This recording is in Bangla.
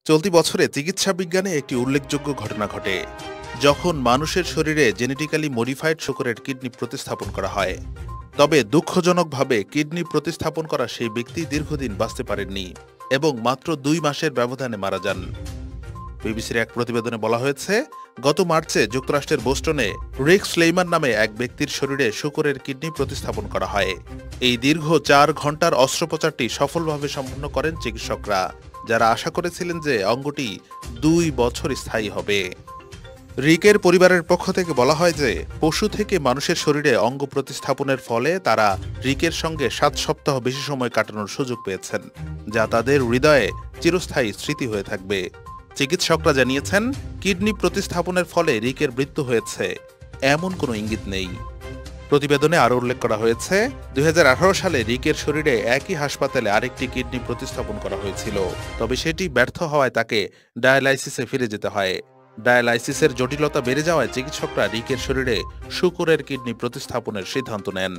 চলতি বছরে চিকিৎসা বিজ্ঞানে একটি উল্লেখযোগ্য ঘটনা ঘটে যখন মানুষের শরীরে জেনেটিক্যালি মডিফাইড শূকরের কিডনি প্রতিস্থাপন করা হয়। তবে দুঃখজনকভাবে কিডনি প্রতিস্থাপন করা সেই ব্যক্তি দীর্ঘদিন বাঁচতে পারেননি এবং মাত্র 2 মাসের ব্যবধানে মারা যান। বিবিসির এক প্রতিবেদনে বলা হয়েছে, গত মার্চে যুক্তরাষ্ট্রের বোস্টনে রিক স্লেইমান নামে এক ব্যক্তির শরীরে শূকরের কিডনি প্রতিস্থাপন করা হয়। এই দীর্ঘ 4 ঘন্টার অস্ত্রোপচারটি সফলভাবে সম্পন্ন করেন চিকিৎসকরা, যারা আশা করেছিলেন যে অঙ্গটি 2 বছর স্থায়ী হবে। রিকের পরিবারের পক্ষ থেকে বলা হয় যে পশু থেকে মানুষের শরীরে অঙ্গ প্রতিস্থাপনের ফলে তারা রিকের সঙ্গে 7 সপ্তাহ বেশি সময় কাটানোর সুযোগ পেয়েছেন, যা তাদের হৃদয়ে চিরস্থায়ী স্মৃতি হয়ে থাকবে। চিকিৎসকরা জানিয়েছেন, কিডনি প্রতিস্থাপনের ফলে রিকের মৃত্যু হয়েছে এমন কোনো ইঙ্গিত নেই। প্রতিবেদনে আরও উল্লেখ করা হয়েছে, 2018 সালে রিকের শরীরে একই হাসপাতালে আরেকটি কিডনি প্রতিস্থাপন করা হয়েছিল, তবে সেটি ব্যর্থ হওয়ায় তাকে ডায়ালাইসিসে ফিরে যেতে হয়। ডায়ালাইসিসের জটিলতা বেড়ে যাওয়ায় চিকিৎসকরা রিকের শরীরে শূকরের কিডনি প্রতিস্থাপনের সিদ্ধান্ত নেন।